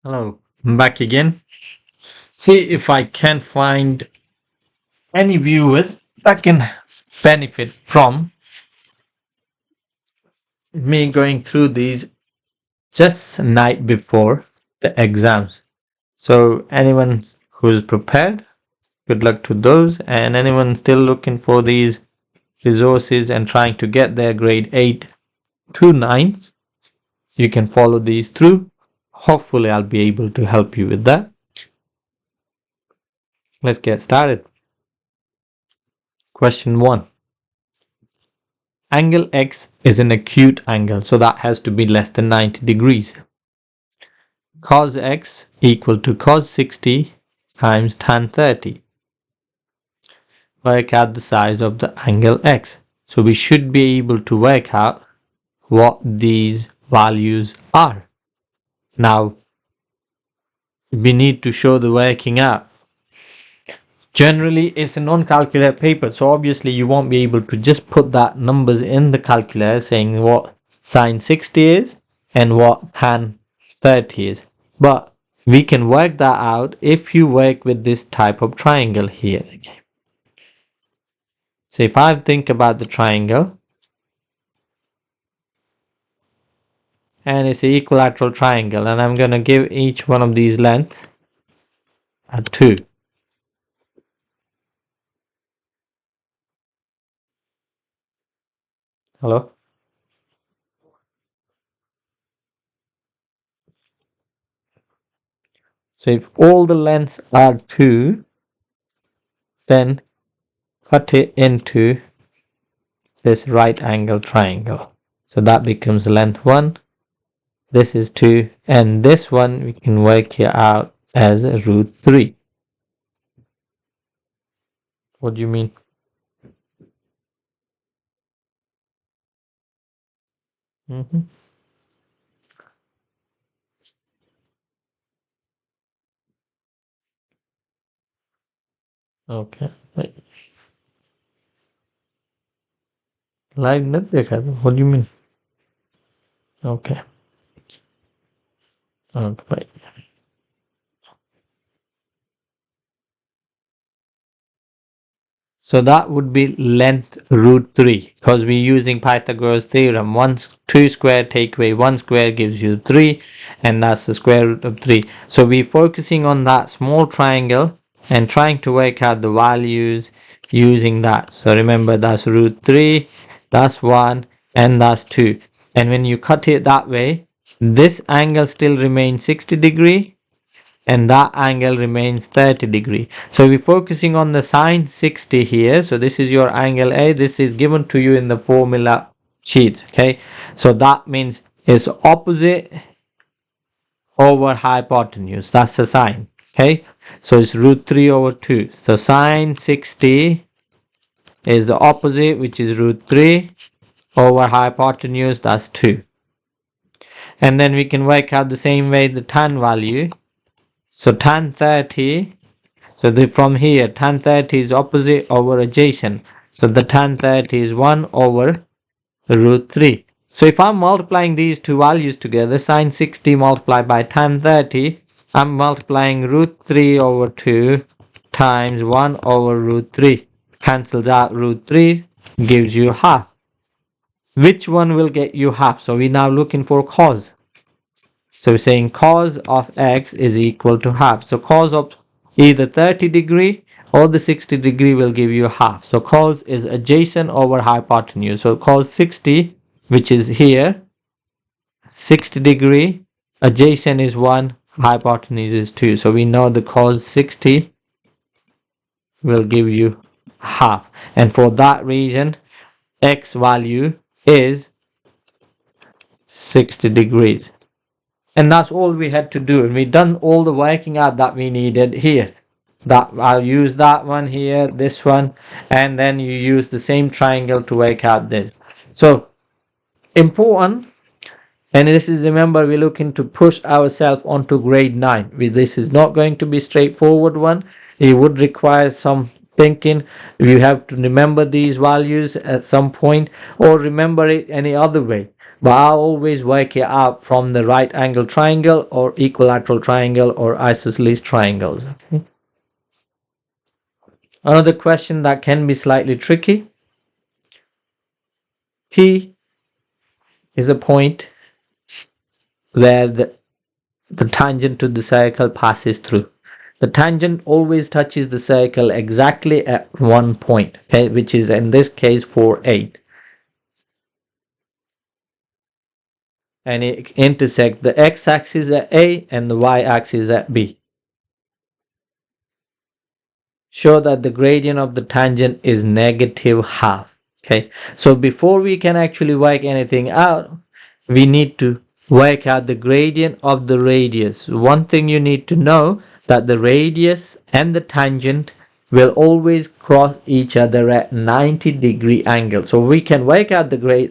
Hello, I'm back again. See if I can find any viewers that can benefit from me going through these just a night before the exams. So, anyone who's prepared, good luck to those, and anyone still looking for these resources and trying to get their grade 8 to 9, you can follow these through. Hopefully, I'll be able to help you with that. Let's get started. Question 1. Angle X is an acute angle, so that has to be less than 90 degrees. Cos X equal to cos 60 times tan 30. Work out the size of the angle X. So we should be able to work out what these values are. Now, we need to show the working out. Generally, it's a non-calculator paper, so obviously you won't be able to just put that numbers in the calculator saying what sine 60 is and what tan 30 is. But we can work that out if you work with this type of triangle here. So if I think about the triangle, and it's an equilateral triangle, and I'm going to give each one of these lengths a 2. Hello? So if all the lengths are 2, then cut it into this right angle triangle. So that becomes length 1. This is 2. And this one we can work it out as root 3. What do you mean? Okay. Live नहीं देखा था. What do you mean? Okay. Okay. So that would be length root 3 because we're using Pythagoras theorem. 2 square take away 1 square gives you 3, and that's the square root of 3. So we're focusing on that small triangle and trying to work out the values using that. So remember, that's root 3, that's 1, and that's 2. And when you cut it that way, this angle still remains 60 degree and that angle remains 30 degree. So we're focusing on the sine 60 here. So this is your angle A. This is given to you in the formula sheet. Okay, so that means it's opposite over hypotenuse. That's the sine. Okay, so it's root 3 over 2. So sine 60 is the opposite, which is root 3 over hypotenuse. That's 2. And then we can work out the same way the tan value. So tan 30, so from here tan 30 is opposite over adjacent. So the tan 30 is 1 over root 3. So if I'm multiplying these two values together, sine 60 multiplied by tan 30, I'm multiplying root 3 over 2 times 1 over root 3. Cancels out root 3, gives you half. Which one will get you half? So we're now looking for cos. So we're saying cos of x is equal to half. So cos of either 30 degree or the 60 degree will give you half. So cos is adjacent over hypotenuse. So cos 60, which is here, 60 degree, adjacent is 1, hypotenuse is 2. So we know the cos 60 will give you half. And for that reason, x value is 60 degrees. And that's all we had to do, and we done all the working out that we needed here. That I'll use that one here, this one, and then you use the same triangle to work out this. So important, and this is, remember, we're looking to push ourselves onto grade 9. This is not going to be straightforward one. It would require some thinking. You have to remember these values at some point, or remember it any other way. but I'll always work it out from the right angle triangle or equilateral triangle or isosceles triangles. Okay. Another question that can be slightly tricky. P is a point where the tangent to the circle passes through. The tangent always touches the circle exactly at one point, okay, which is in this case 4, 8. And it intersects the x-axis at A and the y-axis at B. Show that the gradient of the tangent is negative half. Okay, so before we can actually work anything out, we need to work out the gradient of the radius. One thing you need to know, that the radius and the tangent will always cross each other at 90-degree angle. So we can work out the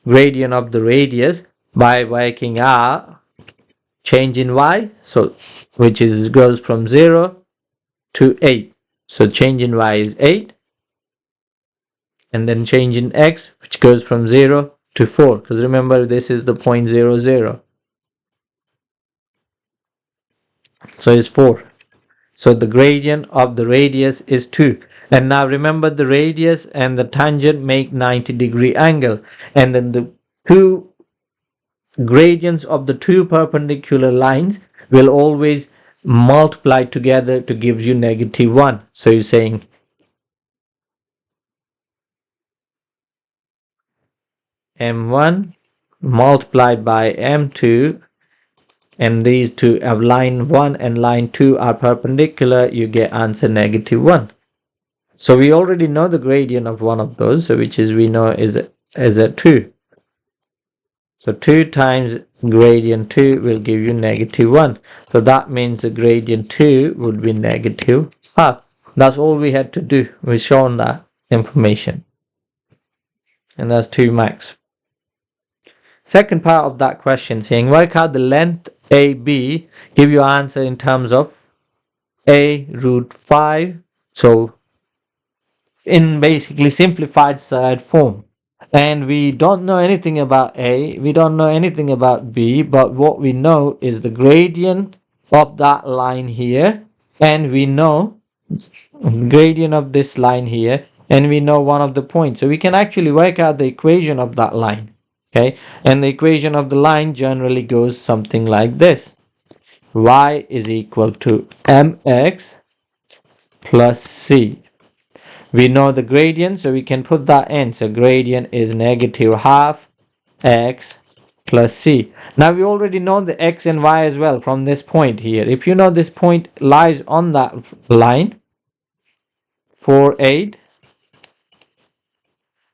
gradient of the radius by working out change in y, so which is goes from 0 to 8. So change in y is 8, and then change in x, which goes from 0 to 4, because remember this is the point 0, 0. So it's 4. So the gradient of the radius is 2. And now remember, the radius and the tangent make 90-degree angle, and then the two gradients of the two perpendicular lines will always multiply together to give you -1. So you're saying m1 multiplied by m2, and these two of line 1 and line 2 are perpendicular, you get answer -1. So we already know the gradient of one of those, so which is we know is a 2. So 2 times gradient 2 will give you -1. So that means the gradient 2 would be -half. That's all we had to do. We've shown that information. And that's 2 marks. Second part of that question saying work out the length AB, give your answer in terms of A root 5. So in basically simplified side form. And we don't know anything about A, we don't know anything about B, but what we know is the gradient of that line here, and we know gradient of this line here, and we know one of the points. So we can actually work out the equation of that line. Okay, and the equation of the line generally goes something like this: y is equal to mx plus c. We know the gradient, so we can put that in. So gradient is -half x plus c. Now we already know the x and y as well from this point here. If you know this point lies on that line 4, 8,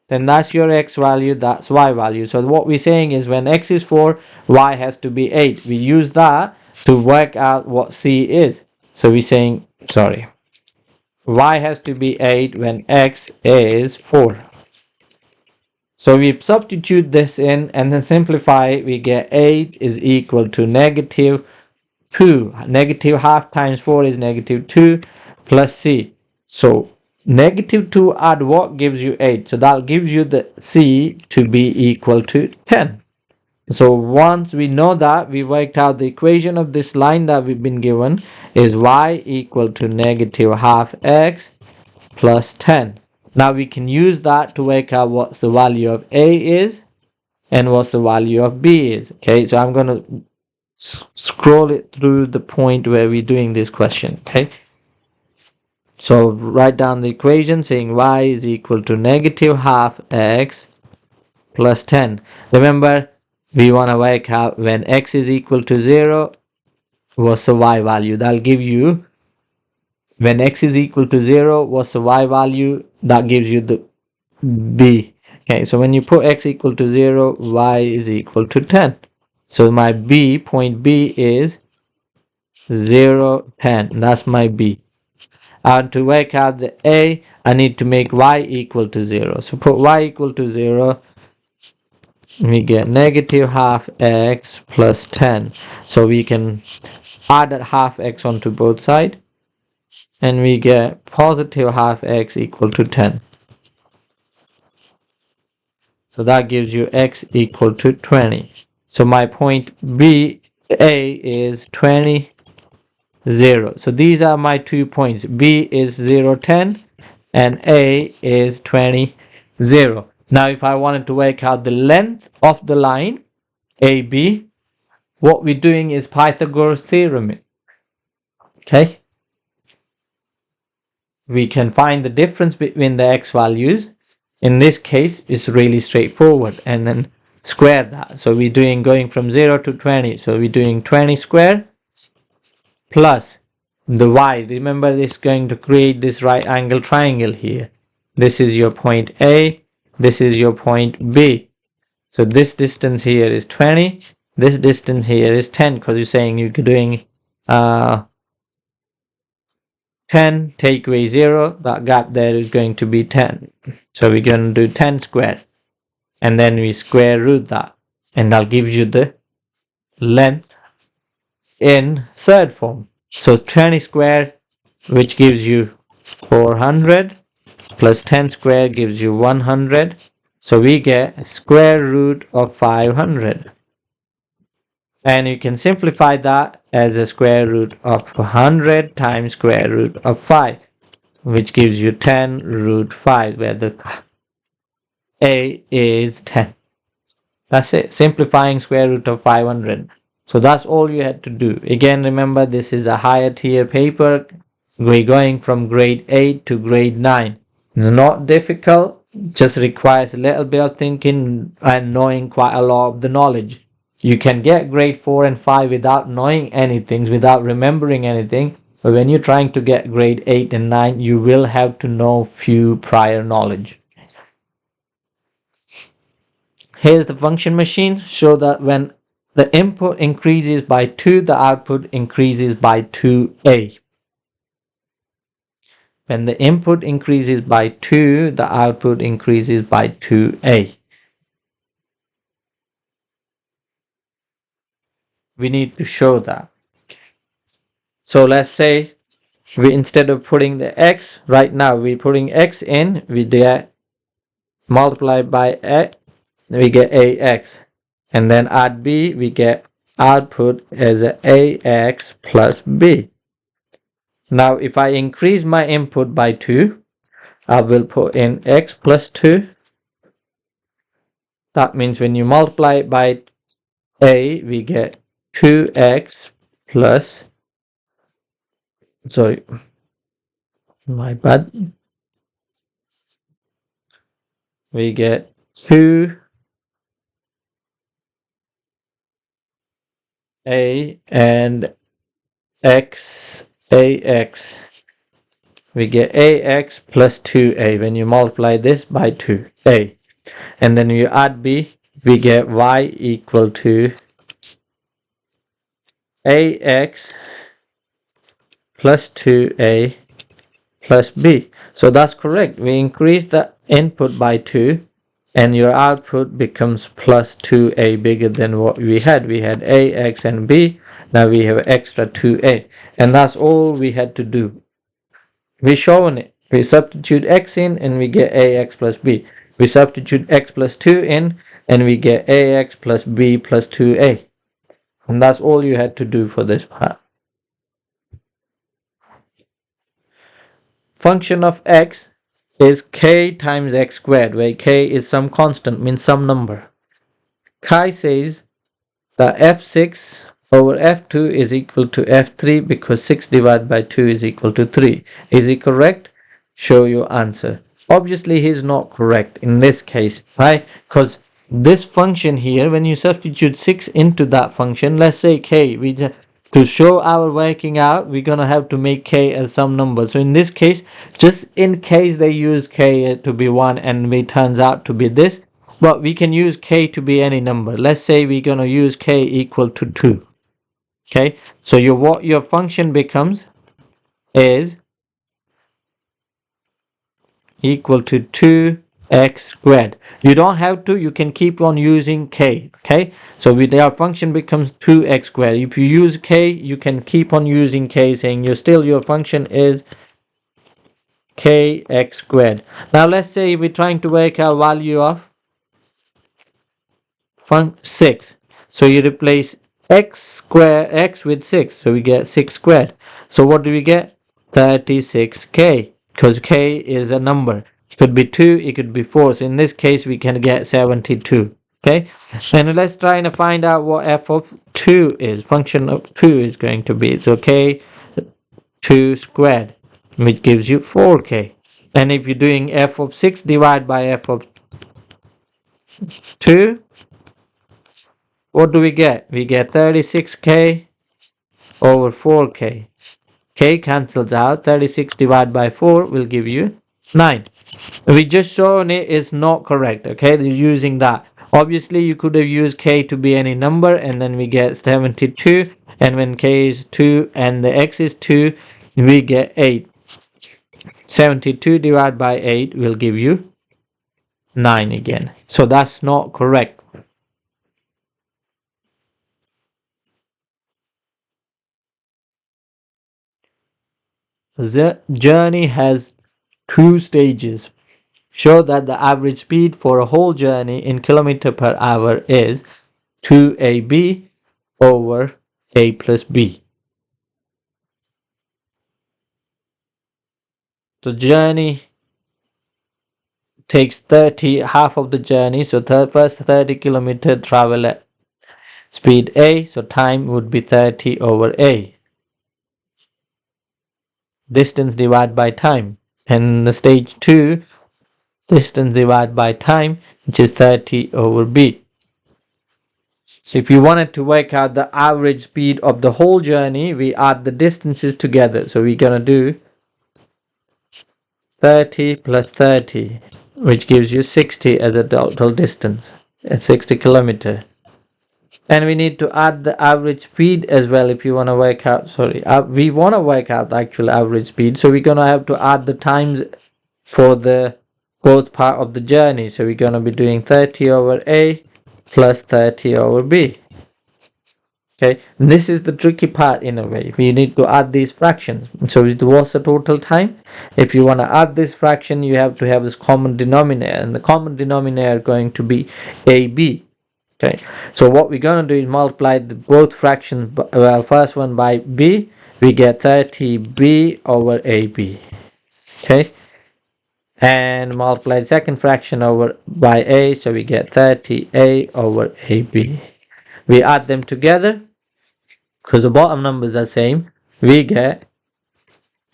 then that's your x value, that's y value. So what we're saying is when x is 4, y has to be 8. We use that to work out what c is. So we're saying, sorry, y has to be 8 when x is 4. So we substitute this in and then simplify. We get 8 is equal to -2. -half times 4 is -2 plus c. So -2 add what gives you 8. So that gives you the c to be equal to 10. So once we know that, we worked out the equation of this line that we've been given is y equal to -half x plus 10. Now we can use that to work out what the value of A is and what the value of B is. Okay, so I'm going to scroll it through the point where we're doing this question. Okay, so write down the equation saying y is equal to -half x plus 10. Remember, we want to work out when x is equal to 0, what's the y value. That'll give you, when x is equal to 0, what's the y value, that gives you the b. Okay, so when you put x equal to 0, y is equal to 10. So my b, point B is 0, 10. That's my b. And to work out the A, I need to make y equal to 0. So put y equal to 0, we get -half x plus 10. So we can add that half x onto both sides, and we get +half x equal to 10. So that gives you x equal to 20. So my point B, A is 20, 0. So these are my 2 points. B is 0, 10 and A is 20, 0. Now if I wanted to work out the length of the line AB, what we're doing is Pythagoras theorem. Okay? We can find the difference between the x values. In this case, it's really straightforward, and then square that. So we're doing going from 0 to 20. So we're doing 20 square plus the y. Remember, this is going to create this right angle triangle here. This is your point A, this is your point B. So this distance here is 20, this distance here is 10, because you're saying you're doing 10 take away 0, that gap there is going to be 10. So we're going to do 10 squared, and then we square root that, and that gives you the length in third form. So 20 squared, which gives you 400, plus 10 squared gives you 100. So we get square root of 500. And you can simplify that as a square root of 100 times square root of 5, which gives you 10 root 5, where the A is 10. That's it, simplifying square root of 500. So that's all you had to do. Again, remember, this is a higher tier paper. We're going from grade 8 to grade 9. It's not difficult, just requires a little bit of thinking and knowing quite a lot of the knowledge. You can get grade 4 and 5 without knowing anything, without remembering anything. But when you're trying to get grade 8 and 9, you will have to know few prior knowledge. Here's the function machine. Show that when the input increases by 2, the output increases by 2a. When the input increases by 2, the output increases by 2a. We need to show that. So let's say we, instead of putting the x, right now we're putting x in, we get multiply by x, we get ax, and then add b, we get output as a ax plus b. Now if I increase my input by 2, I will put in x plus 2. That means when you multiply it by a, we get 2x plus, sorry, my bad, we get 2a and x ax, we get ax plus 2a when you multiply this by 2a, and then you add b, we get y equal to ax plus 2a plus b. So that's correct. We increase the input by 2 and your output becomes plus 2a, bigger than what we had. We had ax and b. Now we have extra 2a, and that's all we had to do. We're showing it. We substitute x in and we get ax plus b. We substitute x plus 2 in and we get ax plus b plus 2a. And that's all you had to do for this part. Function of x is k times x squared, where k is some constant, means some number. Chi says that f6 over f2 is equal to f3 because 6 divided by 2 is equal to 3. Is he correct? Show your answer. Obviously he is not correct in this case, right? Because this function here, when you substitute 6 into that function, let's say k, to show our working out, we're gonna have to make k as some number. So in this case, just in case they use k to be 1 and it turns out to be this, but we can use k to be any number. Let's say we're gonna use k equal to 2. Okay, so what your function becomes is equal to 2x squared. You don't have to, you can keep on using k. Okay, so our function becomes 2x squared. If you use k, you can keep on using k, saying your function is kx squared. Now let's say we're trying to work out value of 6. So you replace x with 6. So we get 6 squared. So what do we get? 36k. Because k is a number. It could be 2, it could be 4. So in this case, we can get 72. Okay. And let's try and find out what f of 2 is. Function of 2 is going to be. So k 2 squared, which gives you 4k. And if you're doing f of 6 divide by f of 2, what do we get? We get 36k over 4k. K cancels out. 36 divided by 4 will give you 9. We just shown it is not correct. Okay, they're using that. Obviously, you could have used k to be any number, and then we get 72. And when k is 2 and the x is 2, we get 8. 72 divided by 8 will give you 9 again. So that's not correct. The journey has 2 stages. Show that the average speed for a whole journey in kilometer per hour is 2ab over a plus b. The journey takes 30, half of the journey. So first 30 kilometer travel at speed a. So time would be 30 over a. Distance divided by time. And the stage 2, distance divided by time, which is 30 over b. So if you wanted to work out the average speed of the whole journey, we add the distances together. So we're going to do 30 plus 30, which gives you 60 as a total distance at 60 kilometer. And we need to add the average speed as well if you want to work out, we want to work out the actual average speed. So we're going to have to add the times for the both part of the journey. So we're going to be doing 30 over a plus 30 over b. Okay, and this is the tricky part in a way. We need to add these fractions. So what's the total time? If you want to add this fraction, you have to have this common denominator, and the common denominator is going to be ab. Okay, so what we're going to do is multiply both fractions, first one by b, we get 30b over ab. Okay, and multiply the second fraction over by a, so we get 30a over ab. We add them together because the bottom numbers are same. We get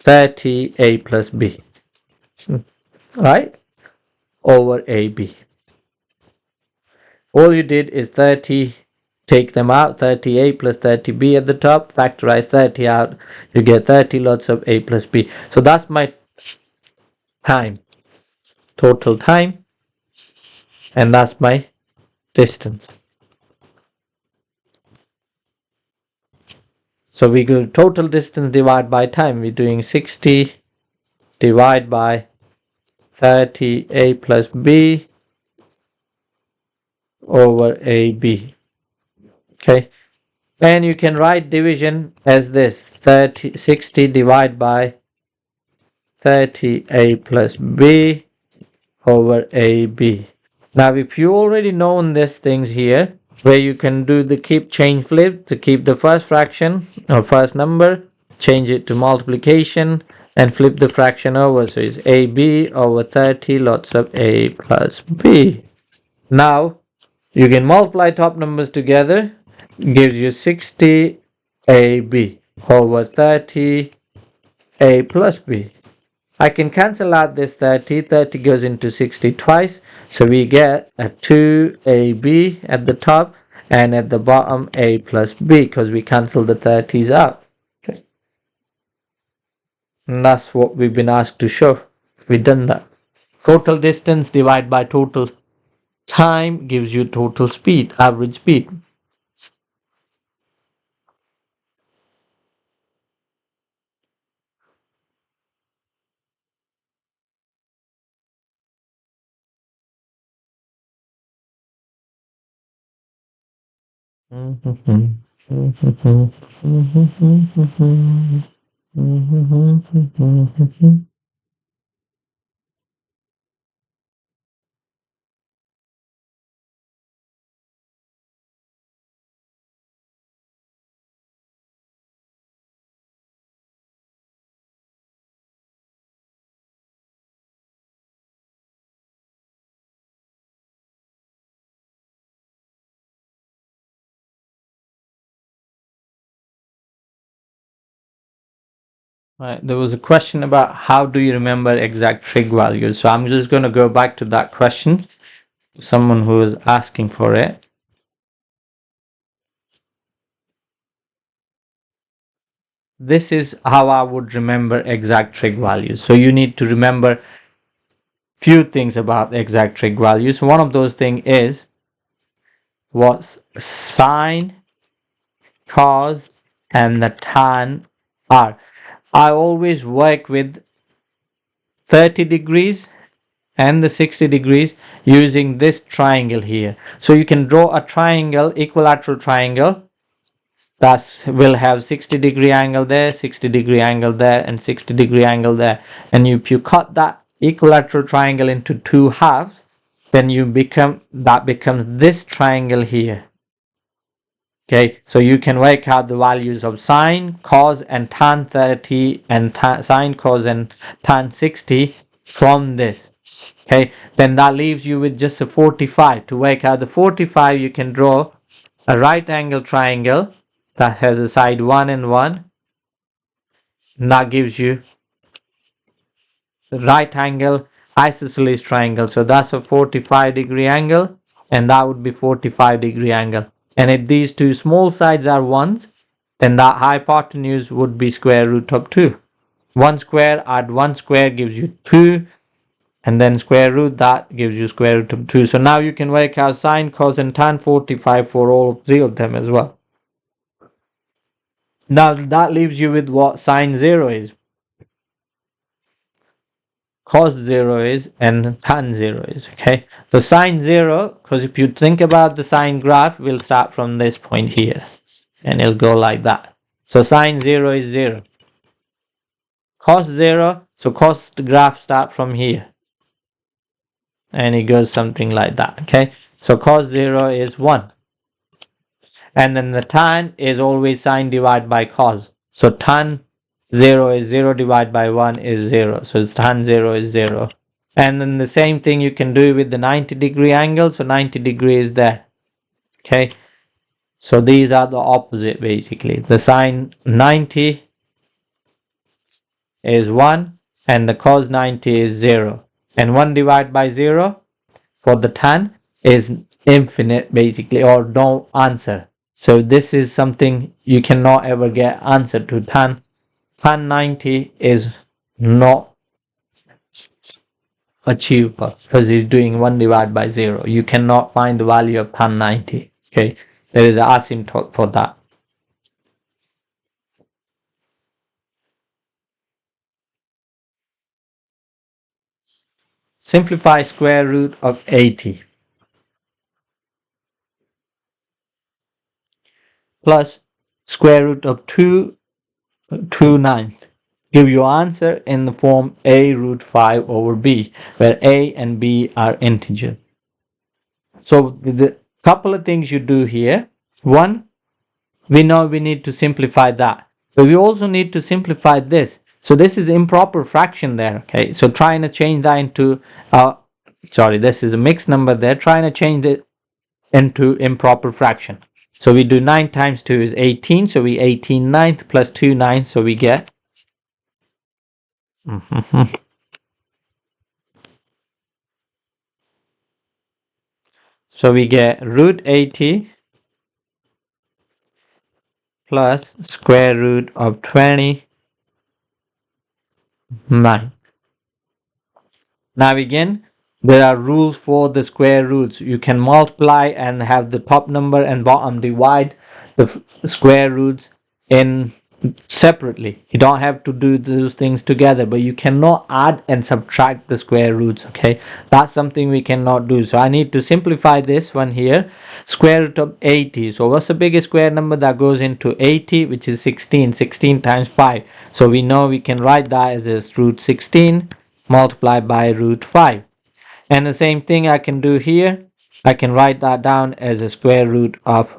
30a plus b, right, over ab. All you did is 30, take them out, 30a plus 30b at the top, factorize 30 out, you get 30 lots of a plus b. So that's my time, total time, and that's my distance. So we go total distance divided by time. We're doing 60 divided by 30a plus b over ab. Okay, and you can write division as this: 60 divided by 30a plus b over ab. Now if you already known these things here, where you can do the keep change flip to keep the first fraction or first number, change it to multiplication and flip the fraction over, so it's ab over 30 lots of a plus b. Now you can multiply top numbers together, gives you 60 ab over 30 a plus b. I can cancel out this 30. 30 goes into 60 twice. So we get a 2ab at the top and at the bottom a plus b because we cancel the 30s out. Okay. And that's what we've been asked to show. We've done that. Total distance divided by total time gives you total speed, average speed. Right, there was a question about how do you remember exact trig values. So I'm just going to go back to that question. Someone who is asking for it. This is how I would remember exact trig values. So you need to remember few things about the exact trig values. One of those things is what sine, cos, and the tan are. I always work with 30 degrees and the 60 degrees using this triangle here. So you can draw a triangle, equilateral triangle, that will have 60-degree angle there, 60-degree angle there, and 60-degree angle there. And if you cut that equilateral triangle into two halves, then that becomes this triangle here. Okay, so you can work out the values of sine, cos, and tan 30 and sine, cos, and tan 60 from this. Okay, then that leaves you with just a 45. To work out the 45, you can draw a right angle triangle that has a side 1 and 1, and that gives you the right angle isosceles triangle. So that's a 45-degree angle, and that would be 45-degree angle. And if these two small sides are 1s, then that hypotenuse would be square root of 2. 1 square add 1 square gives you 2, and then square root that gives you square root of 2. So now you can work out sine, cos, and tan 45 for all three of them as well. Now that leaves you with what sine 0 is, cos 0 is, and tan 0 is. Okay, so sine 0, because if you think about the sine graph, we'll start from this point here and it'll go like that. So sine 0 is 0. Cos 0, so cos the graph start from here and it goes something like that. Okay, so cos 0 is 1, and then the tan is always sine divided by cos. So tan 0 is 0 divided by 1 is 0. So tan 0 is 0. And then the same thing you can do with the 90-degree angle. So 90 degrees there. Okay. So these are the opposite basically. The sine 90 is 1 and the cos 90 is 0. And 1 divided by 0 for the tan is infinite basically, or no answer. So this is something you cannot ever get answer to. Tan 90 is not achievable because it's doing 1 divided by 0. You cannot find the value of tan 90. Okay, there is an asymptote for that. Simplify square root of 80 plus square root of 2/9. Give your answer in the form a root 5 over b, where a and b are integer. So the couple of things you do here. One, we know we need to simplify that, but we also need to simplify this. So this is improper fraction there. Okay, so trying to change that into this is a mixed number there, trying to change it into improper fraction. So we do 9 times 2 is 18, so we 18 ninth plus 2 9, so we get so we get root 80 plus square root of 29. Now again, there are rules for the square roots. You can multiply and have the top number and bottom divide the square roots in separately. You don't have to do those things together, but you cannot add and subtract the square roots. Okay, that's something we cannot do. So I need to simplify this one here. Square root of 80. So what's the biggest square number that goes into 80, which is 16? 16 times 5. So we know we can write that as root 16 multiplied by root 5. And the same thing I can do here. I can write that down as a square root of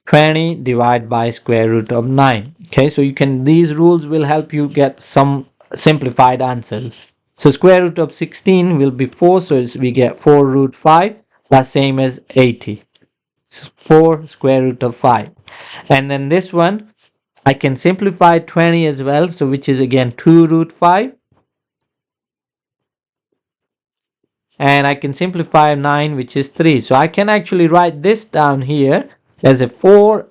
20 divided by square root of 9. Okay, so you can, these rules will help you get some simplified answers. So square root of 16 will be 4, so we get 4 root 5. That's same as 80. 4 square root of 5. And then this one, I can simplify 20 as well, so which is again 2 root 5. And I can simplify 9, which is 3. So I can actually write this down here as a 4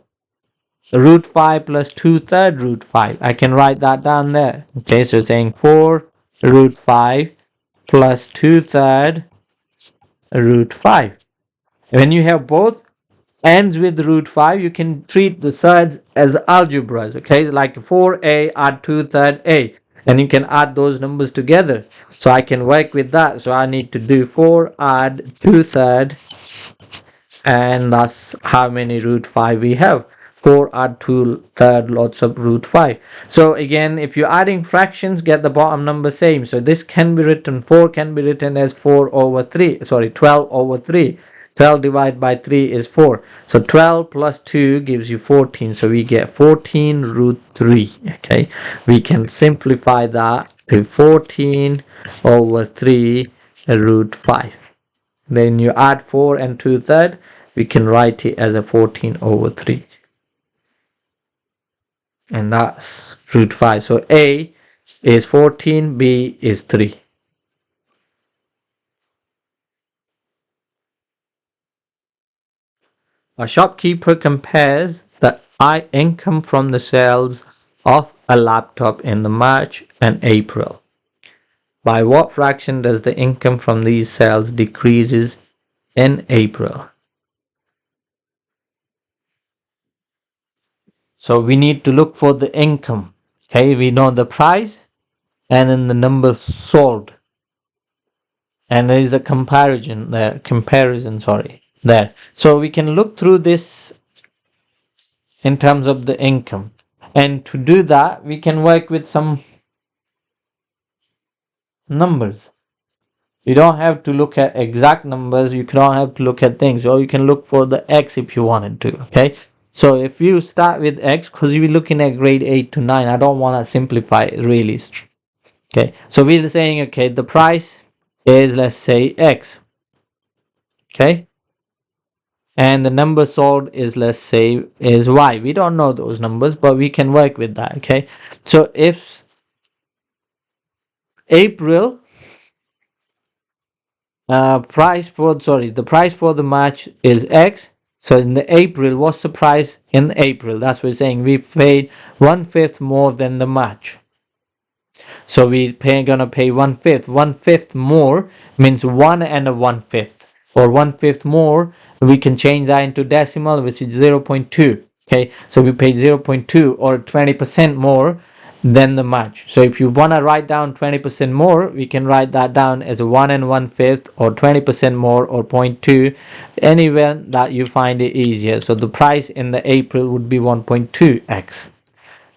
root 5 plus 2/3 root 5. I can write that down there. Okay, so saying 4 root 5 plus 2/3 root 5. When you have both ends with root 5, you can treat the thirds as algebras. Okay, like 4a add 2/3 a, and you can add those numbers together. So I can work with that. So I need to do 4 add 2/3, and that's how many root 5 we have. 4 add 2/3 lots of root 5. So again, if you're adding fractions, get the bottom number same. So this can be written, 4 can be written as 4 over 3, sorry, 12 over 3. 12 divided by 3 is 4. So 12 plus 2 gives you 14. So we get 14 root 3. Okay, we can simplify that to 14 over 3 root 5. Then you add 4 and 2/3, we can write it as a 14 over 3. And that's root 5. So A is 14, B is 3. A shopkeeper compares the income from the sales of a laptop in March and April. By what fraction does the income from these sales decreases in April? So we need to look for the income. Okay, we know the price and then the number sold. And there is a comparison there. So we can look through this in terms of the income. And to do that, we can work with some numbers. You don't have to look at exact numbers. You don't have to look at things. Or you can look for the X if you wanted to. Okay. So if you start with X, because you're looking at grade 8 to 9, I don't want to simplify it really. Okay. So we're saying, okay, the price is, let's say, X. Okay. And the number sold is, let's say, is Y. We don't know those numbers, but we can work with that. Okay. So if April the price for the March is X. So in the April, what's the price in April? That's what we're saying. We paid 1/5 more than the March. So we gonna pay 1/5. 1/5 more means 1 and a 1/5. Or 1/5 more, we can change that into decimal, which is 0.2. Okay, so we paid 0.2 or 20% more than the March. So if you want to write down 20% more, we can write that down as a 1 and 1/5 or 20% more or 0.2, anywhere that you find it easier. So the price in the April would be 1.2x.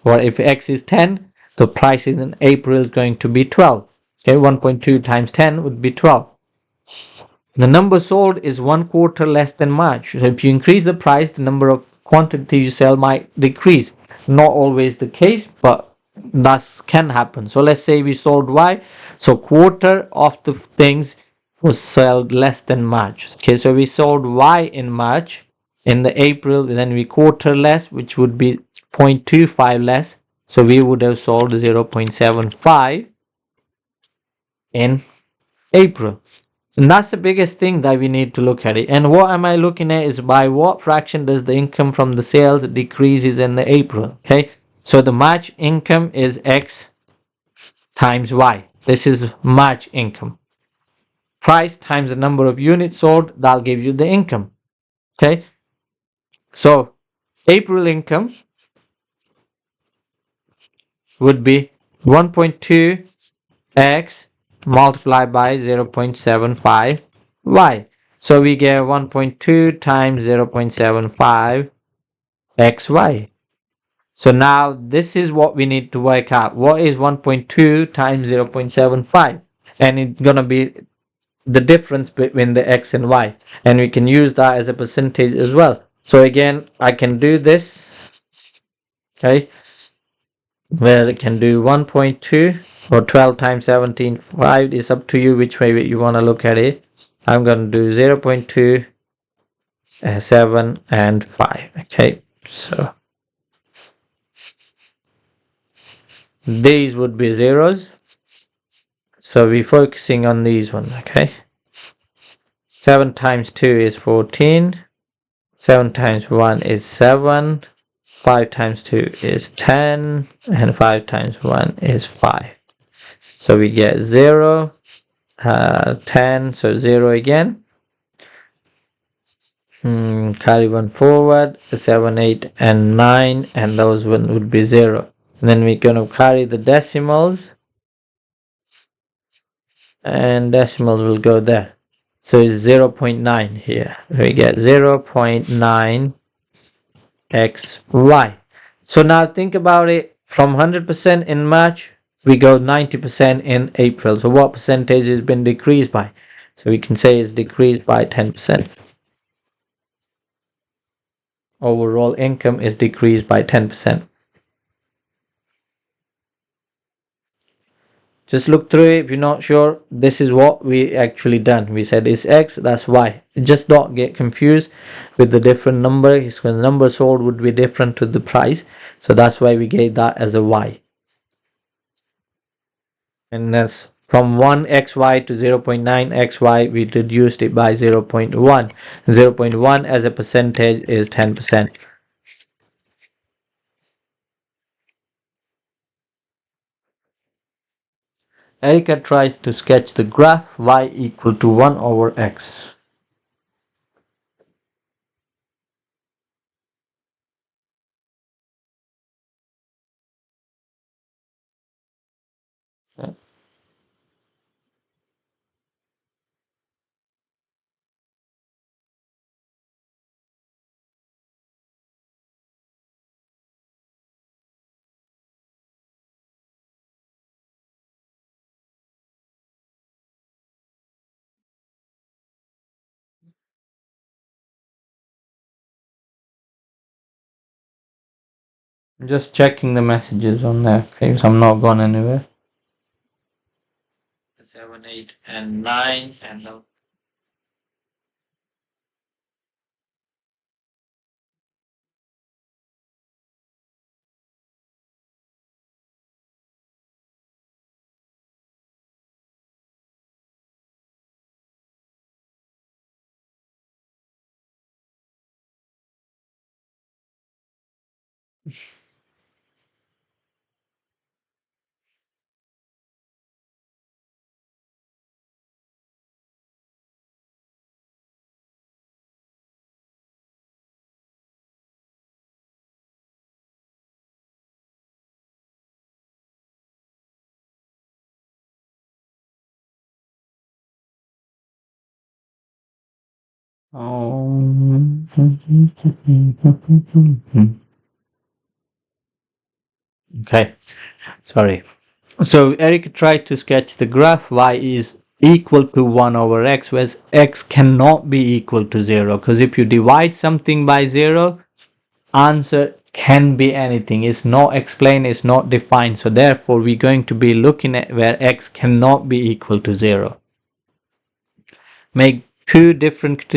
Or if x is 10, the price in April is going to be 12. Okay, 1.2 times 10 would be 12. The number sold is 1/4 less than March. So if you increase the price, the number of quantity you sell might decrease. Not always the case, but that can happen. So let's say we sold Y. So quarter of the things was sold less than March. Okay, so we sold Y in March. In the April, then we quarter less, which would be 0.25 less. So we would have sold 0.75 in April. And that's the biggest thing that we need to look at it. And what am I looking at is by what fraction does the income from the sales decreases in the April. Okay, so the March income is X times Y. This is March income. Price times the number of units sold, that'll give you the income. Okay, so April income would be 1.2x multiplied by 0.75 y. So we get 1.2 times 0.75 xy. So now this is what we need to work out. What is 1.2 times 0.75? And it's going to be the difference between the x and y. And we can use that as a percentage as well. So again, I can do this. Okay. Where it can do 1.2 or 12 times 17, 5 is up to you which way you want to look at it. I'm going to do 0.2, 7 and 5. Okay, so these would be zeros. So we're focusing on these ones, okay? 7 times 2 is 14. 7 times 1 is 7. 5 times 2 is 10. And 5 times 1 is 5. So we get 0, 10, so 0 again. Carry 1 forward, 7, 8, and 9, and those one would be 0. And then we're going to carry the decimals, and decimal will go there. So it's 0.9 here. We get 0.9 xy. So now think about it. From 100% in March, we go 90% in April. So what percentage has been decreased by? So we can say it's decreased by 10%. Overall income is decreased by 10%. Just look through it. If you're not sure, this is what we actually done. We said it's x, that's y. Just don't get confused with the different numbers, because the number sold would be different to the price. So that's why we gave that as a y. And that's from 1xy to 0.9xy, we reduced it by 0.1. 0.1 as a percentage is 10%. Erica tries to sketch the graph y equal to 1 over x. Okay. I'm just checking the messages on there, okay, so I'm not going anywhere. 7, 8, and 9, and okay, sorry. So Eric tried to sketch the graph y is equal to 1 over x, whereas x cannot be equal to 0, because if you divide something by 0, answer can be anything. It's not explained, it's not defined. So therefore we're going to be looking at where x cannot be equal to 0. Make two different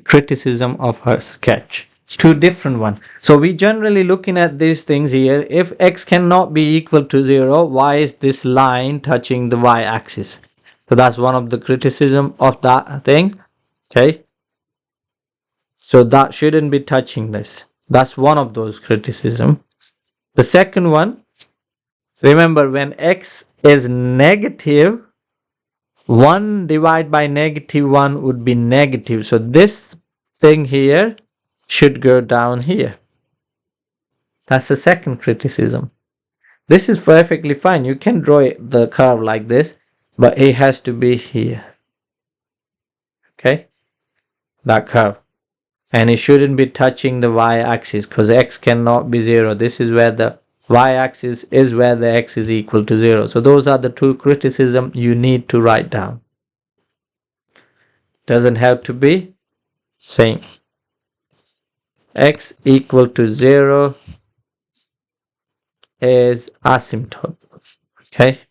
criticism of her sketch. It's two different one. So we generally looking at these things here. If x cannot be equal to 0, why is this line touching the y-axis? So that's one of the criticism of that thing. Okay. So that shouldn't be touching this. That's one of those criticism. The second one, remember when x is negative, 1 divided by negative 1 would be negative. So this thing here should go down here. That's the second criticism. This is perfectly fine. You can draw the curve like this, but it has to be here. Okay? That curve. And it shouldn't be touching the y-axis, because x cannot be 0. This is where the y-axis is, where the x is equal to 0. So those are the two criticisms you need to write down. Doesn't have to be same. X equal to 0 is asymptote. Okay.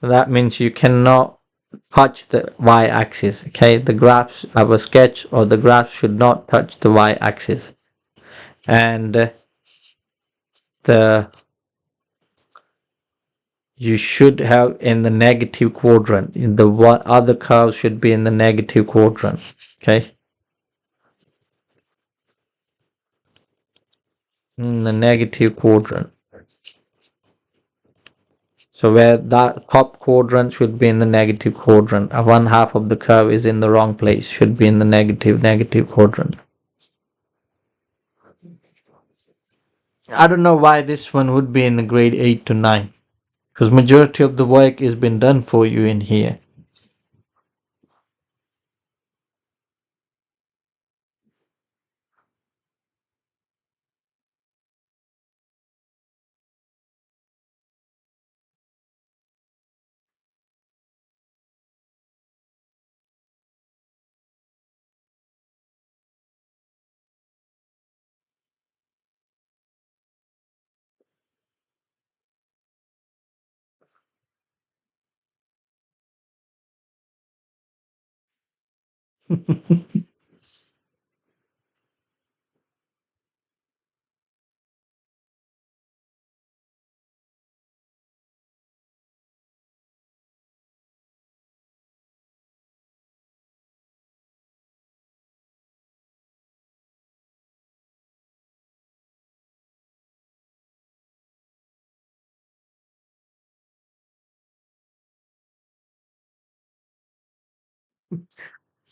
That means you cannot touch the y-axis. Okay. The graphs of a sketch or the graph should not touch the y-axis. And the you should have in the negative quadrant. In the one other curve should be in the negative quadrant. Okay, in the negative quadrant. So where that top quadrant should be in the negative quadrant. One half of the curve is in the wrong place. Should be in the negative quadrant. I don't know why this one would be in the grade 8 to 9. Because majority of the work has been done for you in here.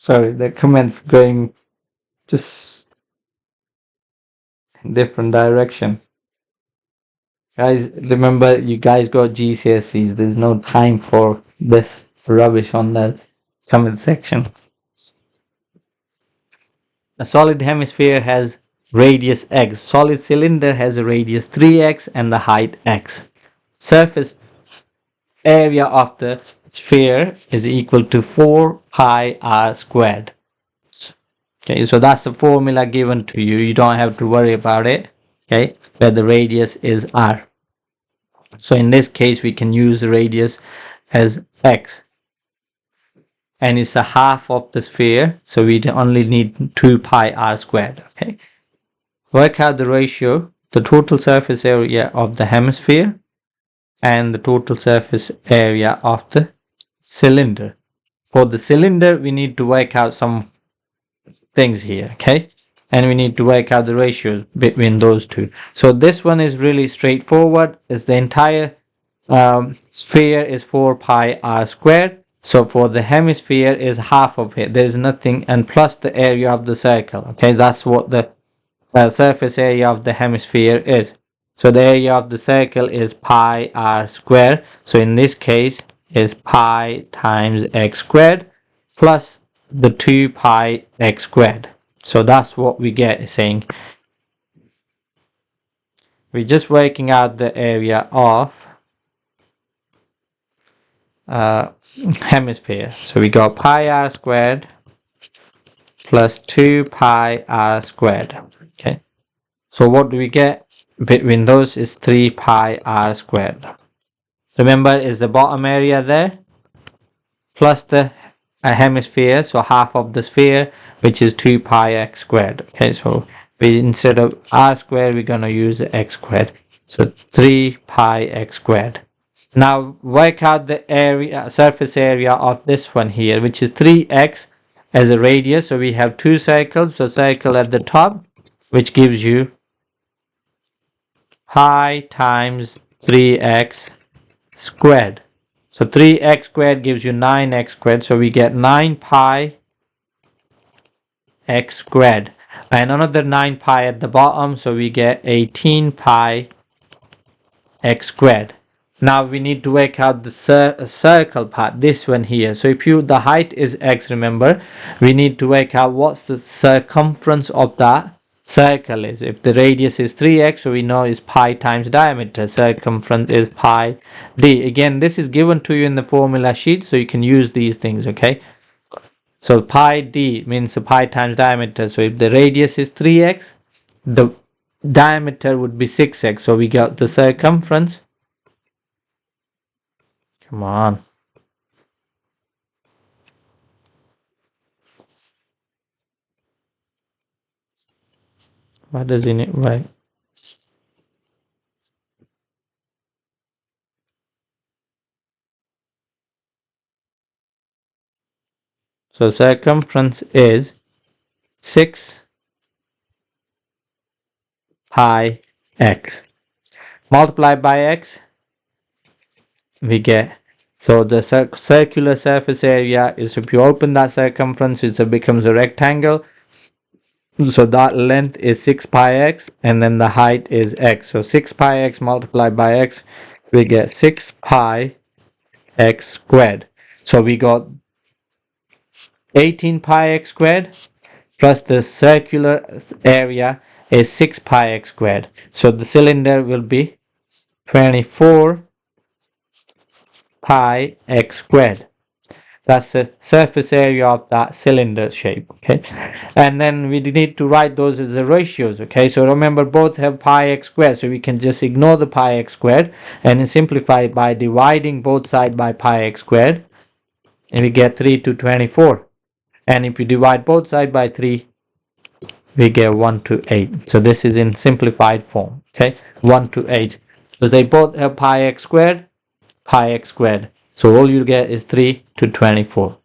Sorry, the comments going just in different direction. Guys, remember you guys got GCSEs. There's no time for this rubbish on that comment section. A solid hemisphere has radius x. Solid cylinder has a radius 3x and the height x. Surface area of the sphere is equal to 4 pi r squared. Okay, so that's the formula given to you. You don't have to worry about it. Okay, where the radius is r. So in this case, we can use the radius as x. And it's a half of the sphere, so we only need 2 pi r squared. Okay, work out the ratio, the total surface area of the hemisphere and the total surface area of the cylinder. For the cylinder, we need to work out some things here, okay? And we need to work out the ratios between those two. So this one is really straightforward. Is the entire sphere is 4 pi r squared. So for the hemisphere is half of it. There is nothing, and plus the area of the circle. Okay, that's what the surface area of the hemisphere is. So the area of the circle is pi r squared. So in this case is pi times x squared plus the 2 pi x squared. So that's what we get, saying we're just working out the area of hemisphere. So we got pi r squared plus 2 pi r squared. Okay, so what do we get between those is 3 pi r squared. Remember, is the bottom area there plus the hemisphere, so half of the sphere, which is 2 pi x squared. Okay, so we, instead of r squared, we're going to use x squared. So 3 pi x squared. Now work out the area, surface area of this one here, which is 3x as a radius. So we have two circles, so circle at the top, which gives you pi times 3x squared. So 3x squared gives you 9x squared. So we get 9 pi x squared. And another 9 pi at the bottom. So we get 18 pi x squared. Now we need to work out the circle part, this one here. So if you, the height is x, remember, we need to work out what's the circumference of that circle is. If the radius is 3x, so we know is pi times diameter. Circumference is pi d. Again, this is given to you in the formula sheet, so you can use these things, okay? So pi d means pi times diameter. So if the radius is 3x, the diameter would be 6x. So we got the circumference. Come on. Why doesn't it work? So circumference is 6 pi x. Multiplied by x, we get, so the circular surface area is, if you open that circumference, it becomes a rectangle. So that length is 6 pi x, and then the height is x. So 6 pi x multiplied by x, we get 6 pi x squared. So we got 18 pi x squared plus the circular area is 6 pi x squared. So the cylinder will be 24 pi x squared. That's the surface area of that cylinder shape. Okay, and then we need to write those as the ratios. Okay, so remember both have pi x squared, so we can just ignore the pi x squared and simplify it by dividing both sides by pi x squared, and we get 3 to 24. And if you divide both sides by 3, we get 1 to 8. So this is in simplified form. Okay, 1 to 8, because they both have pi x squared, pi x squared. So all you get is 3 to 24.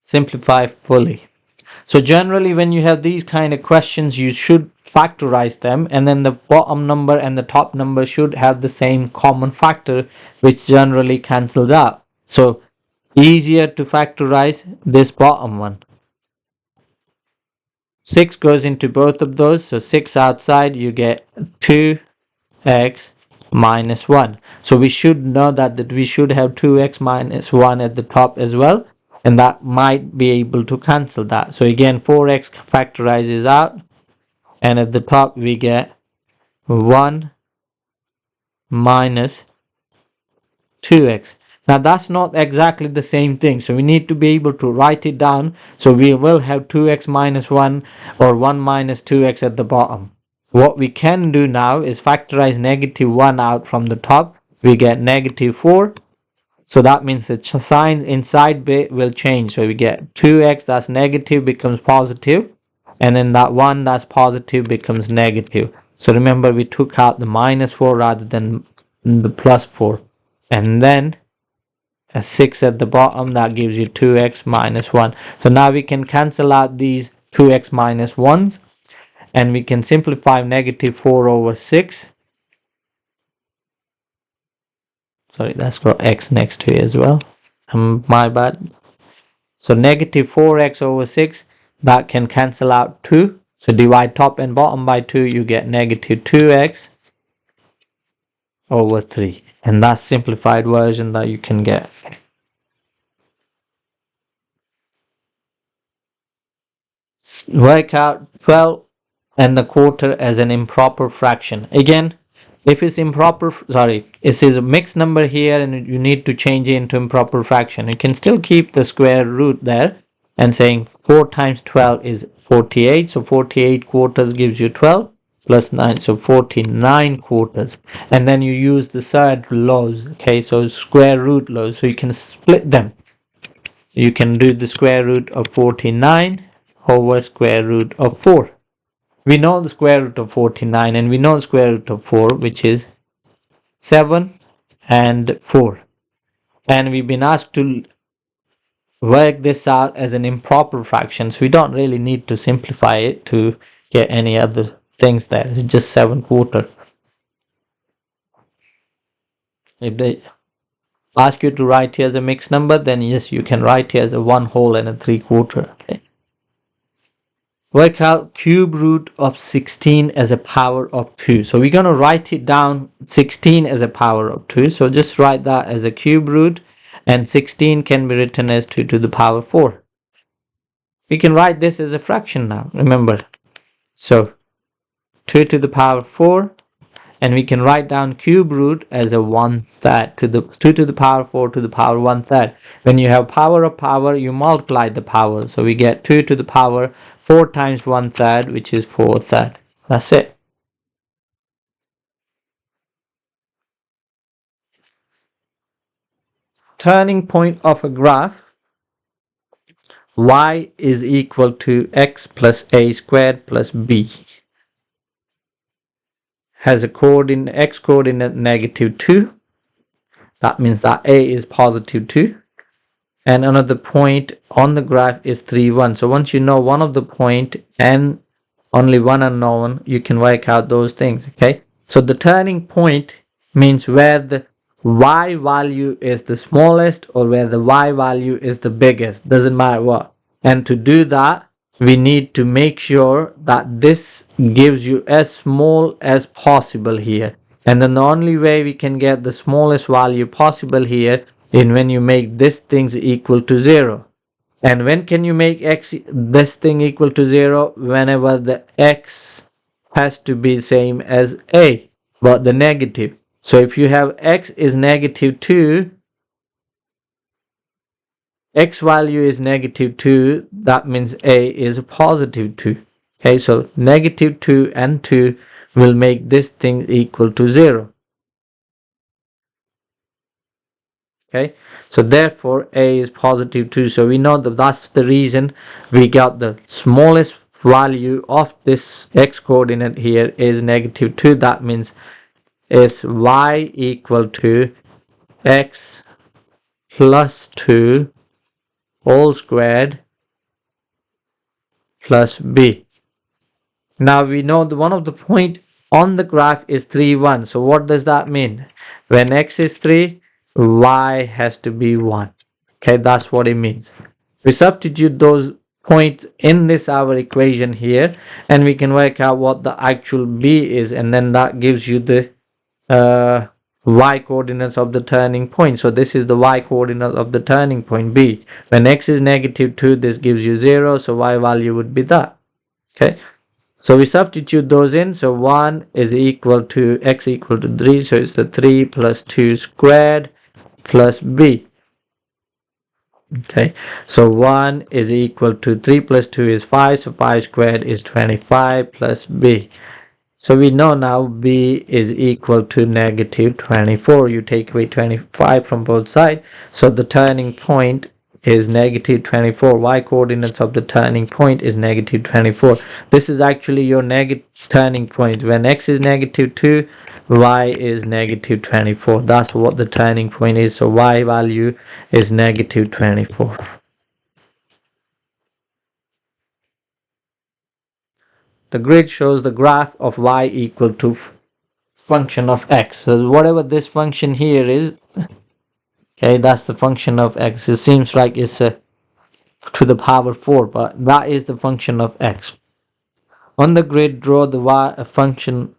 Simplify fully. So generally when you have these kind of questions, you should factorize them, and then the bottom number and the top number should have the same common factor, which generally cancels out. So easier to factorize this bottom one. 6 goes into both of those, so 6 outside, you get 2x minus 1. So we should know that we should have 2x minus 1 at the top as well, and that might be able to cancel that. So again, 4x factorizes out, and at the top we get 1 minus 2x. Now that's not exactly the same thing, so we need to be able to write it down. So we will have 2x minus 1 or 1 minus 2x at the bottom. What we can do now is factorize negative 1 out from the top. We get negative 4. So that means the sign inside bit will change. So we get 2x, that's negative, becomes positive. And then that 1 that's positive becomes negative. So remember, we took out the minus 4 rather than the plus 4. And then a 6 at the bottom, that gives you 2x minus 1. So now we can cancel out these 2x minus 1s, and we can simplify negative 4 over 6. Sorry, that's got x next to it as well. My bad. So negative 4x over 6, that can cancel out 2. So divide top and bottom by 2, you get negative 2x over 3. And that's simplified version that you can get. Work out 12 and the quarter as an improper fraction. Again, if it's improper, it is a mixed number here and you need to change it into improper fraction, you can still keep the square root there and saying 4 times 12 is 48. So 48 quarters gives you 12 plus 9, so 49 quarters. And then you use the third laws. Okay, so square root laws, so you can split them. You can do the square root of 49 over square root of 4. We know the square root of 49, and we know the square root of 4, which is 7 and 4. And we've been asked to work this out as an improper fraction, so we don't really need to simplify it to get any other things there. It's just 7 quarter. If they ask you to write here as a mixed number, then yes, you can write here as a 1 whole and a 3 quarter. Okay. Work out cube root of 16 as a power of 2. So we're going to write it down 16 as a power of 2. So just write that as a cube root, and 16 can be written as 2 to the power 4. We can write this as a fraction now, remember. So 2 to the power 4, and we can write down cube root as a 1/3 to the 2 to the power 4 to the power 1/3. When you have power of power, you multiply the power. So we get 2 to the power 4 times 1/3, which is 4/3. That's it. Turning point of a graph. Y is equal to x plus a squared plus b. Has a coordinate, x coordinate -2, That means that A is positive 2. And another point on the graph is 3, 1. So once you know one of the point and only one unknown, you can work out those things. Okay, so the turning point means where the y value is the smallest or where the y value is the biggest, doesn't matter what. And to do that, we need to make sure that this gives you as small as possible here. And then the only way we can get the smallest value possible here is when you make this things equal to 0. And when can you make this thing equal to 0? Whenever the x has to be same as a, but the negative. So if you have x is negative 2, x value is negative 2, that means a is positive 2. Okay, so negative 2 and 2 will make this thing equal to 0. Okay, so therefore a is positive 2. So we know that that's the reason we got the smallest value of this x coordinate here is negative 2. That means is y equal to x plus 2 whole squared plus b. Now we know that one of the point on the graph is 3, 1. So what does that mean? When x is 3, y has to be 1. Okay, that's what it means. We substitute those points in this our equation here, and we can work out what the actual b is, and then that gives you the y coordinates of the turning point. So this is the y coordinate of the turning point b. When x is negative 2, this gives you 0, so y value would be that. Okay, so we substitute those in. So 1 is equal to x equal to 3, so it's the 3 plus 2 squared plus b. Okay, so 1 is equal to 3 plus 2 is 5, so 5 squared is 25 plus b. So we know now b is equal to negative 24. You take away 25 from both sides, so the turning point is negative 24. Y coordinates of the turning point is negative 24. This is actually your negative turning point. When x is negative 2, y is negative 24. That's what the turning point is. So y value is negative 24. The grid shows the graph of y equal to function of x. So whatever this function here is, okay, that's the function of x. It seems like it's to the power 4, but that is the function of x. On the grid, draw the y function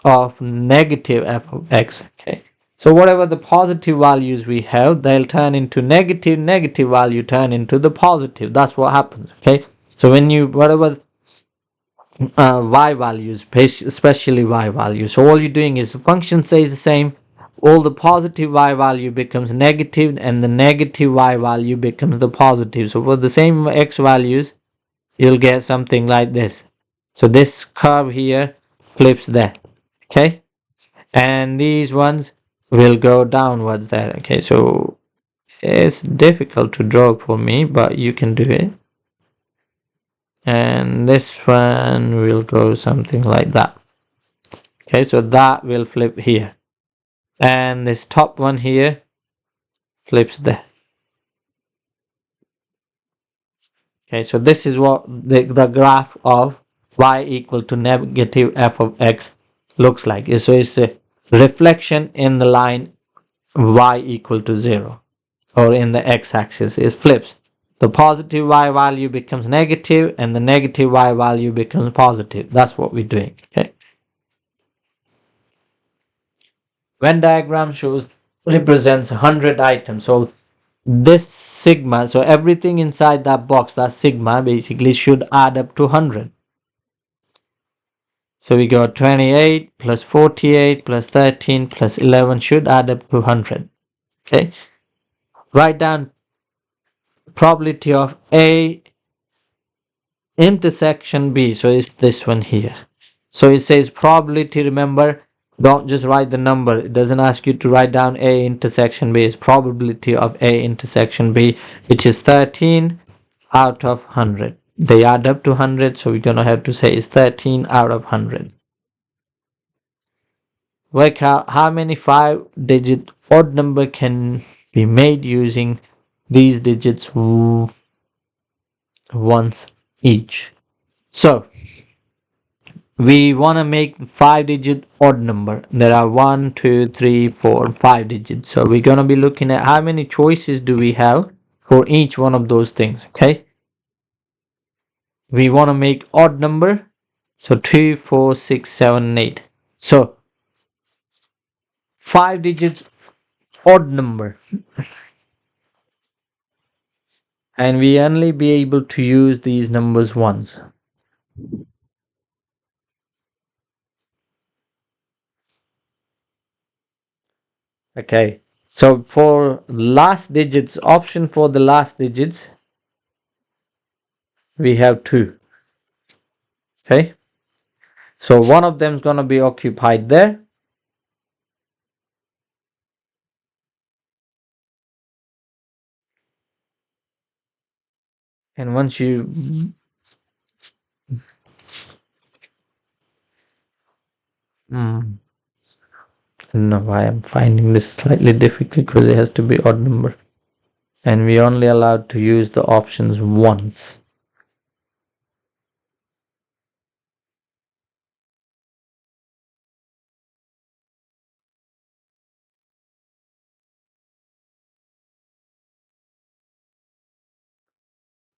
of negative f of x. Okay, so whatever the positive values we have, they'll turn into negative. Negative value turn into the positive. That's what happens. Okay, so when you whatever y values, especially y values, so all you're doing is the function stays the same, all the positive y value becomes negative and the negative y value becomes the positive. So for the same x values, you'll get something like this. So this curve here flips there. Okay, and these ones will go downwards there. Okay, so it's difficult to draw for me, but you can do it. And this one will go something like that. Okay, so that will flip here, and this top one here flips there. Okay, so this is what the graph of y equal to negative f of x looks like. So it's a reflection in the line y equal to 0, or in the x-axis. It flips. The positive y value becomes negative and the negative y value becomes positive. That's what we're doing. Okay, Venn diagram shows represents 100 items. So this sigma, so everything inside that box, that sigma basically should add up to 100. So we got 28 plus 48 plus 13 plus 11 should add up to 100. Okay, write down probability of A intersection B. So it's this one here. So it says probability. Remember, don't just write the number. It doesn't ask you to write down A intersection B. It's probability of A intersection B, which is 13 out of 100. They add up to 100, so we're gonna have to say it's 13 out of 100. work out how many 5-digit odd number can be made using these digits once each. So we want to make 5-digit odd number. There are 1, 2, 3, 4, 5 digits. So we're going to be looking at how many choices do we have for each one of those things. Okay, we want to make odd number. So 2, 4, 6, 7, 8. So 5 digits odd number, and we only be able to use these numbers once. Okay, so for last digits, option for the last digits, we have 2. Okay, so one of them is going to be occupied there, and once you I don't know why I'm finding this slightly difficult, because it has to be odd number, and we only allowed to use the options once.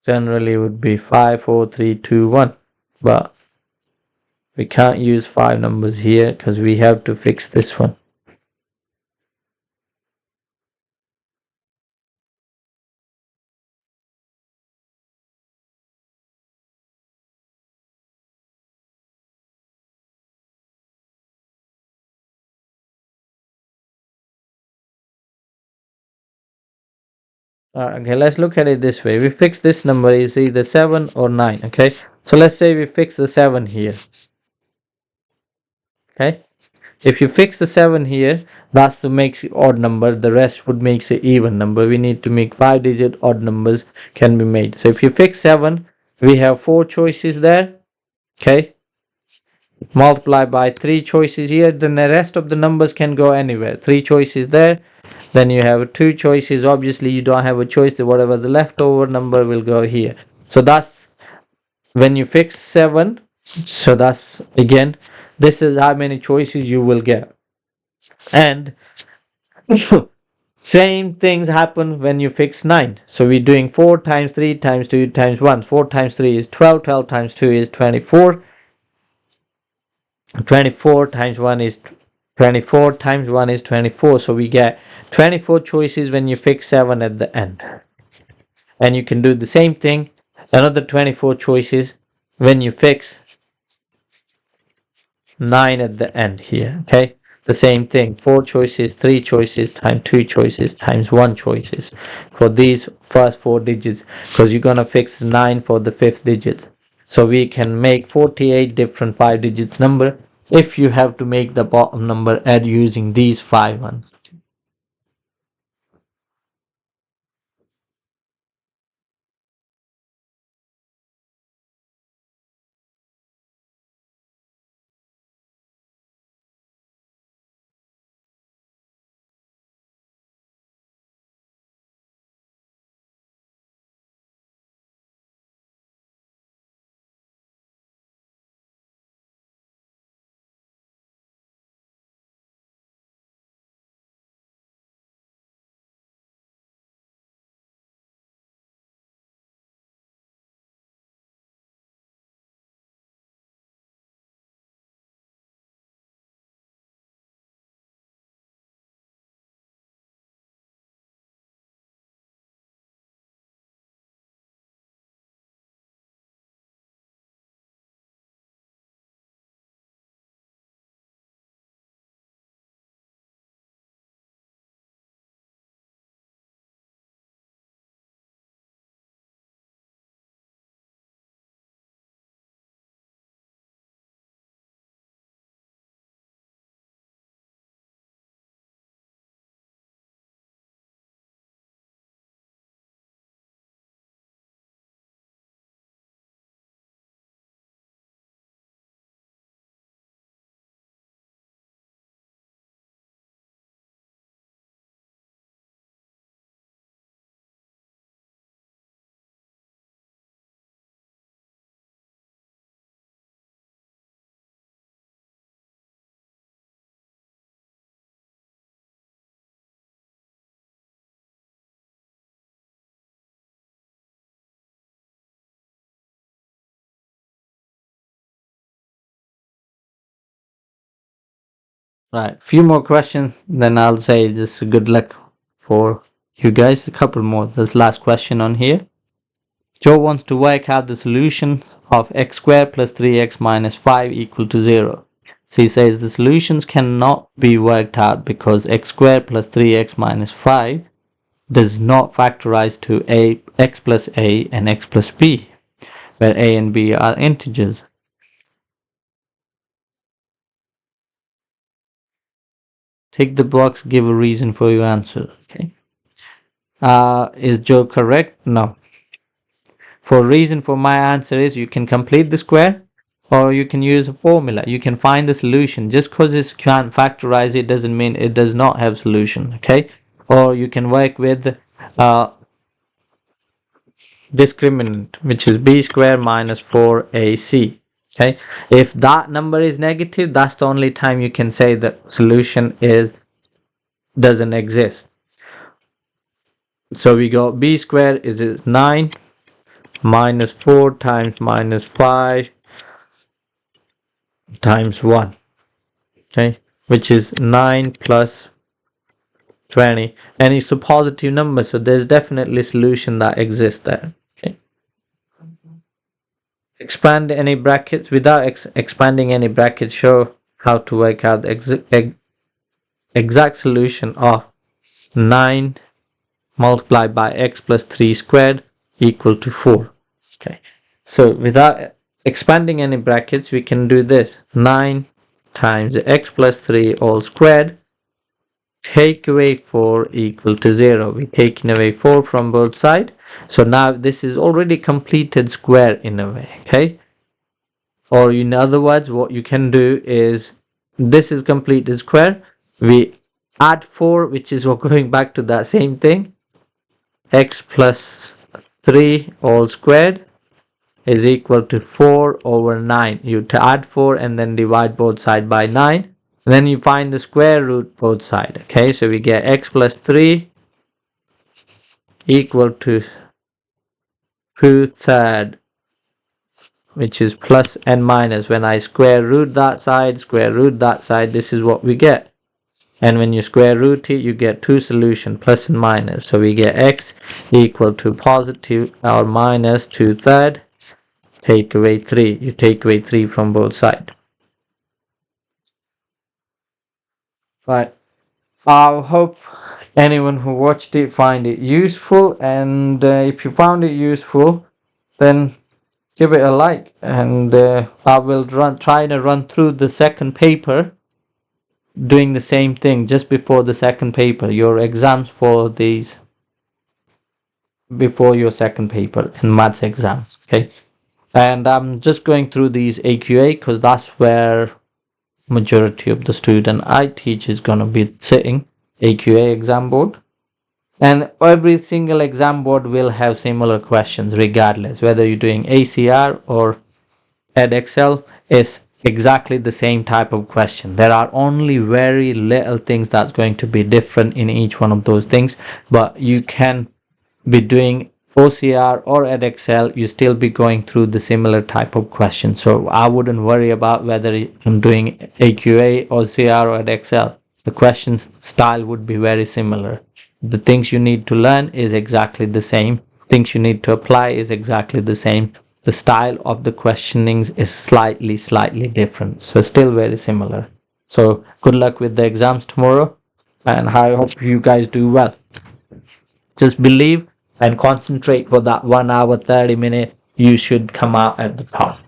Generally would be 5, 4, 3, 2, 1, but we can't use 5 numbers here because we have to fix this one. Okay, let's look at it this way. We fix this number is either 7 or 9. Okay, so let's say we fix the 7 here. Okay, if you fix the 7 here, that's the makes it odd number, the rest would makes it even number. We need to make 5-digit odd numbers can be made. So if you fix 7, we have 4 choices there. Okay, multiply by 3 choices here, then the rest of the numbers can go anywhere. 3 choices there, then you have 2 choices. Obviously you don't have a choice, whatever the leftover number will go here. So that's when you fix 7. So that's again, this is how many choices you will get. And same things happen when you fix 9. So we're doing 4 times 3 times 2 times 1. 4 times 3 is 12. 12 times 2 is 24. 24 times 1 is 24 times 1 is 24. So we get 24 choices when you fix 7 at the end. And you can do the same thing, another 24 choices when you fix 9 at the end here. Okay, the same thing, 4 choices, 3 choices times 2 choices times 1 choices for these first 4 digits, because you're gonna fix 9 for the 5th digit. So we can make 48 different 5 digits number if you have to make the bottom number add using these 5 ones. Right, few more questions, then I'll say just good luck for you guys. A couple more. This last question on here. Joe wants to work out the solution of x squared plus 3x minus 5 equal to 0. So he says the solutions cannot be worked out because x squared plus 3x minus 5 does not factorize to x plus a and x plus b, where a and b are integers. Tick the box, give a reason for your answer. Okay. Is Joe correct? No. For reason for my answer is you can complete the square or you can use a formula. You can find the solution. Just because it can't factorize it doesn't mean it does not have solution. Okay. Or you can work with discriminant, which is b squared minus 4ac. Okay, if that number is negative, that's the only time you can say the solution doesn't exist. So we got b squared is 9 minus 4 times minus 5 times 1, okay, which is 9 plus 20, and it's a positive number, so there's definitely a solution that exists there. Okay, expand any brackets. Without expanding any brackets, show how to work out the exact solution of 9 multiplied by x plus 3 squared equal to 4. Okay, so without expanding any brackets, we can do this. 9 times x plus 3 all squared, take away 4 equal to 0. We're taking away 4 from both sides. So now this is already completed square in a way. Okay, or in other words, what you can do is this is completed square. We add 4, which is we're going back to that same thing. X plus 3 all squared is equal to 4 over 9. You add 4 and then divide both sides by 9. Then you find the square root both sides. Okay, so we get x plus 3 equal to 2/3, which is plus and minus. When I square root that side, this is what we get. And when you square root it, you get two solutions, plus and minus. So we get x equal to positive or minus 2/3. Take away 3. You take away 3 from both sides. Right. I hope anyone who watched it find it useful. And if you found it useful, then give it a like. And I will try to run through the second paper, doing the same thing just before the second paper, your exams for these before your second paper in maths exams. Okay, and I'm just going through these AQA because that's where majority of the student I teach is going to be sitting, AQA exam board. And every single exam board will have similar questions regardless whether you're doing ACR or EdXL. Is exactly the same type of question. There are only very little things that's going to be different in each one of those things, but you can be doing OCR or EdXL, you still be going through the similar type of question. So I wouldn't worry about whether I'm doing AQA, OCR or EdXL. The questions style would be very similar. The things you need to learn is exactly the same. Things you need to apply is exactly the same. The style of the questionings is slightly different, so still very similar. So good luck with the exams tomorrow, and I hope you guys do well. Just believe and concentrate for that 1 hour 30 minutes. You should come out at the top.